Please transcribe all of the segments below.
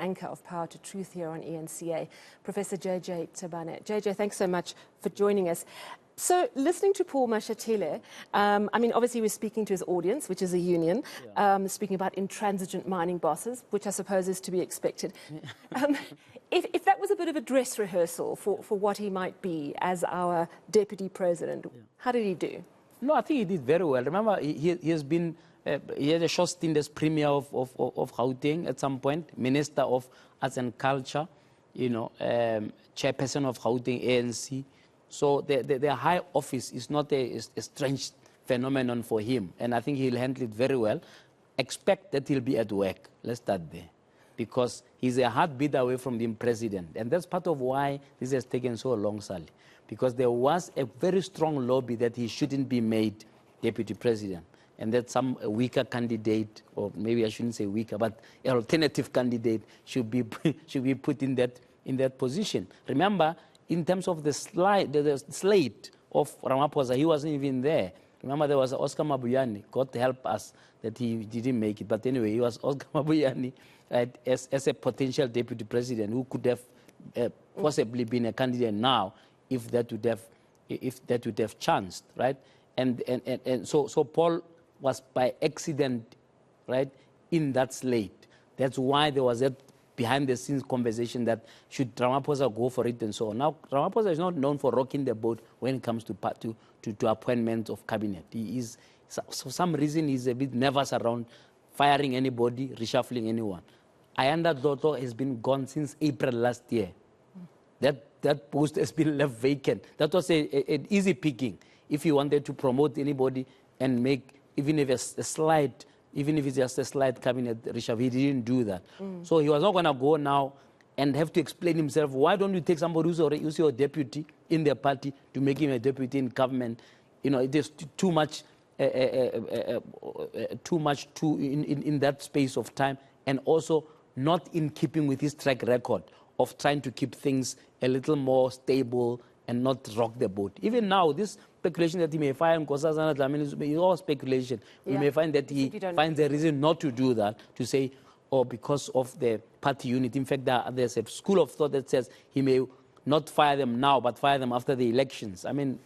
anchor of Power to Truth here on eNCA, Professor JJ Tabane. JJ, thanks so much for joining us. So, listening to Paul Mashatile, I mean, obviously we're speaking to his audience, which is a union, speaking about intransigent mining bosses, which I suppose is to be expected. If that was a bit of a dress rehearsal for what he might be as our deputy president, how did he do? No, I think he did very well. Remember, he has been, he had a short stint as Premier of Gauteng at some point, Minister of Arts and Culture, you know, Chairperson of Gauteng ANC. So the high office is not a strange phenomenon for him. And I think he'll handle it very well. Expect that he'll be at work. Let's start there. Because he's a heartbeat away from being president. And that's part of why this has taken so long, Sally. Because there was a very strong lobby that he shouldn't be made deputy president. And that some weaker candidate, or maybe I shouldn't say weaker, but an alternative candidate should be put in that position. Remember, in terms of the slate of Ramaphosa, he wasn't even there. Remember, there was Oscar Mabuyane. God help us that he didn't make it. But anyway, he was Oscar Mabuyane as a potential deputy president who could have possibly been a candidate now if that would have chanced, right? And so Paul was by accident, right, in that slate. That's why there was that behind-the-scenes conversation that should Ramaphosa go for it and so on. Now, Ramaphosa is not known for rocking the boat when it comes to appointments of cabinet. He is, for some reason, he's a bit nervous around firing anybody, reshuffling anyone. Ayanda Dotto has been gone since April last year. That post has been left vacant. That was an easy picking. If he wanted to promote anybody and make, even if it's just a slight cabinet reshuffle, he didn't do that. So he was not going to go now and have to explain himself. Why don't you take somebody who's your deputy in their party to make him a deputy in government? You know, it is too much, in that space of time, and also not in keeping with his track record of trying to keep things a little more stable and not rock the boat. Even now, this speculation that he may fire Nkosazana Dlamini is all speculation. We may find that he finds a reason not to do that, to say, oh, because of the party unit. In fact, there's a school of thought that says he may not fire them now, but fire them after the elections. I mean,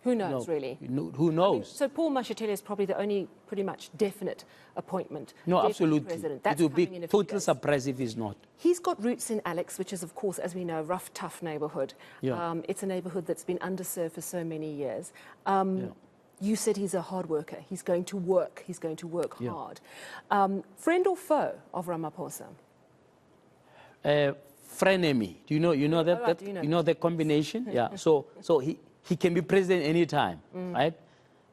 who knows, really? Who knows? I mean, so Paul Mashatile is probably the only pretty much definite appointment. No, absolutely. President. That's it would be total surprise if he's not. He's got roots in Alex, which is, of course, as we know, a rough, tough neighbourhood. It's a neighbourhood that's been underserved for so many years. You said he's a hard worker. He's going to work. He's going to work hard. Friend or foe of Ramaphosa? Frenemy. Do you know that? Right, you know the combination? Yeah. So he can be president anytime, right?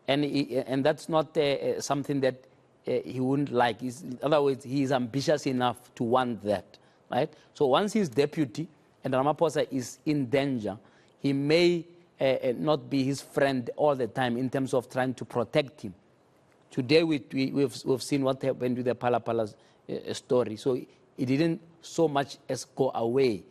And that's not something that he wouldn't like. In other words, he is ambitious enough to want that, right? So once he's deputy and Ramaphosa is in danger, he may not be his friend all the time in terms of trying to protect him. Today we've seen what happened with the Palapala story. So it didn't so much as go away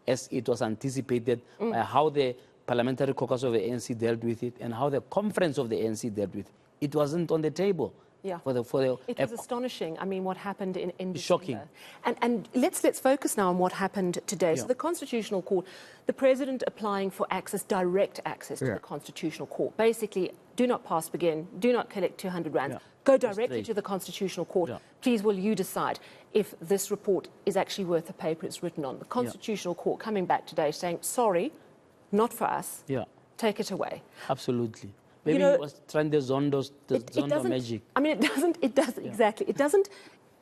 as it was anticipated by how the Parliamentary Caucus of the ANC dealt with it and how the conference of the ANC dealt with it. It wasn't on the table. Yeah, it was astonishing. I mean, what happened in December. Shocking. And let's focus now on what happened today. So the Constitutional Court, the President applying for direct access to the Constitutional Court. Basically, do not pass begin, do not collect 200 rands. Go directly to the Constitutional Court. Please, will you decide if this report is actually worth the paper it's written on? The Constitutional Court coming back today saying, sorry, not for us. Take it away. Absolutely. Maybe he was trying the Zondo magic. I mean, it doesn't exactly. It doesn't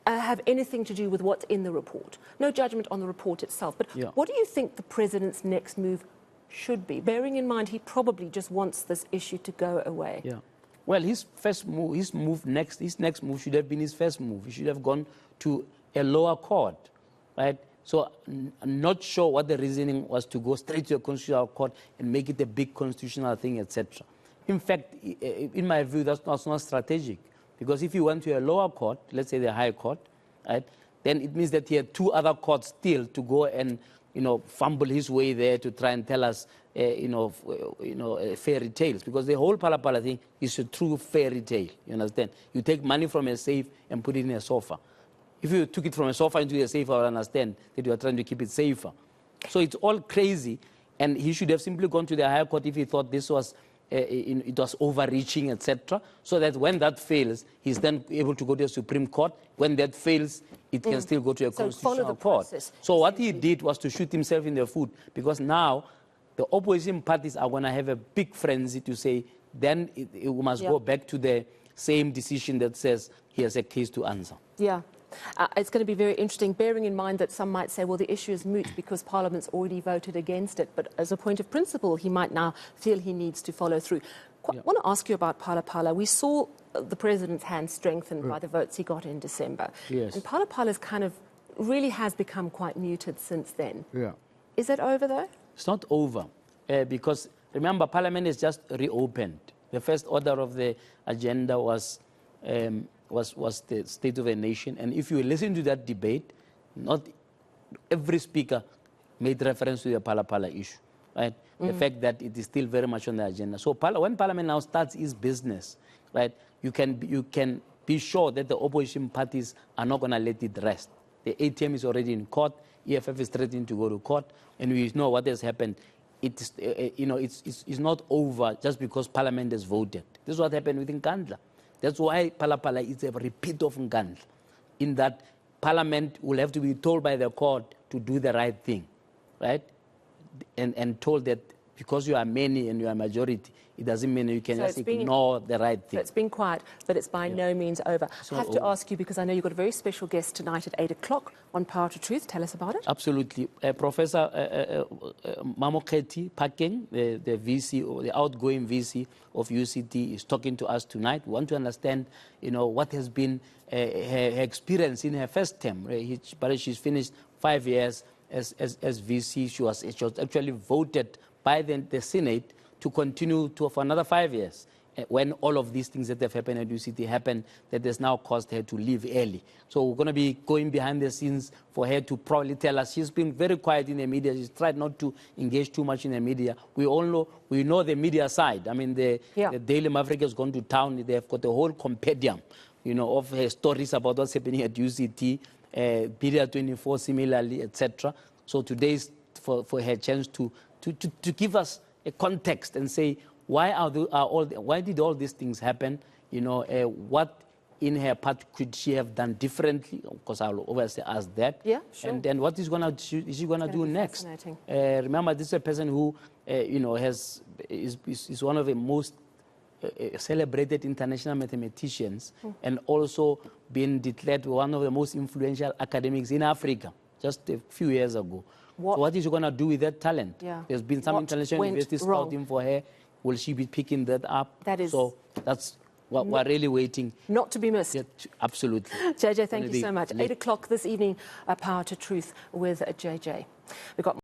have anything to do with what's in the report. No judgment on the report itself. But what do you think the president's next move should be? Bearing in mind he probably just wants this issue to go away. Yeah. Well, his next move should have been his first move. He should have gone to a lower court, right? So I'm not sure what the reasoning was to go straight to a constitutional court and make it a big constitutional thing, etc. In fact, in my view, that's not strategic. Because if you went to a lower court, let's say the High Court, right, then it means that he had two other courts still to go and, fumble his way there to try and tell us, fairy tales. Because the whole Palapala thing is a true fairy tale, you understand? You take money from a safe and put it in a sofa. If you took it from a sofa into a safe, I would understand that you are trying to keep it safer. So it's all crazy, and he should have simply gone to the higher court if he thought this was it was overreaching, etc. So that when that fails, he's then able to go to the Supreme Court. When that fails, it can still go to a constitutional court. So what he did was to shoot himself in the foot, because now the opposition parties are going to have a big frenzy to say, then it must go back to the same decision that says he has a case to answer. Yeah. It's going to be very interesting, bearing in mind that some might say, well, the issue is moot because Parliament's already voted against it. But as a point of principle, he might now feel he needs to follow through. I want to ask you about Palapala. We saw the President's hand strengthened by the votes he got in December. Yes. And Palapala's kind of really has become quite muted since then. Yeah. Is it over, though? It's not over, because, remember, Parliament is just reopened. The first order of the agenda was the State of the Nation. And if you listen to that debate, not every speaker made reference to the Palapala issue, right? The fact that it is still very much on the agenda. So when Parliament now starts its business, right, you can be sure that the opposition parties are not going to let it rest. The ATM is already in court. EFF is threatening to go to court. And we know what has happened. It's not over just because Parliament has voted. This is what happened with Nkandla. That's why Palapala is a repeat of Nkandla, in that Parliament will have to be told by the court to do the right thing, right? And told that because you are many and you are majority, it doesn't mean you can just ignore the right thing. So it's been quiet, but it's by no means over. I have to ask you, because I know you've got a very special guest tonight at 8 o'clock on Power to Truth. Tell us about it. Absolutely. Professor Mamoketi Pakeng, the VC, the outgoing VC of UCT, is talking to us tonight. We want to understand, what has been her experience in her first term. But she's finished 5 years as VC. She was actually voted by the Senate to continue for another 5 years. When all of these things that have happened at UCT happened, that has now caused her to leave early. So we're going to be going behind the scenes for her to probably tell us. She's been very quiet in the media. She's tried not to engage too much in the media. We know the media side. I mean, the Daily Maverick has gone to town. They have got a whole compendium, of her stories about what's happening at UCT, Media 24 similarly, etc. So today is for her chance to give us a context and say, why did all these things happen? What in her part could she have done differently? Of course, I'll obviously ask that. Yeah, sure. And then what is she going to do next? Remember, this is a person who, is one of the most celebrated international mathematicians, and also been declared one of the most influential academics in Africa just a few years ago. So what is she going to do with that talent? Yeah. There's been some international universities scouting for her. Will she be picking that up? So that's what we're really waiting. Not to be missed. Yeah, absolutely. JJ, thank you so much. 8 o'clock this evening, Power to Truth with JJ. We've got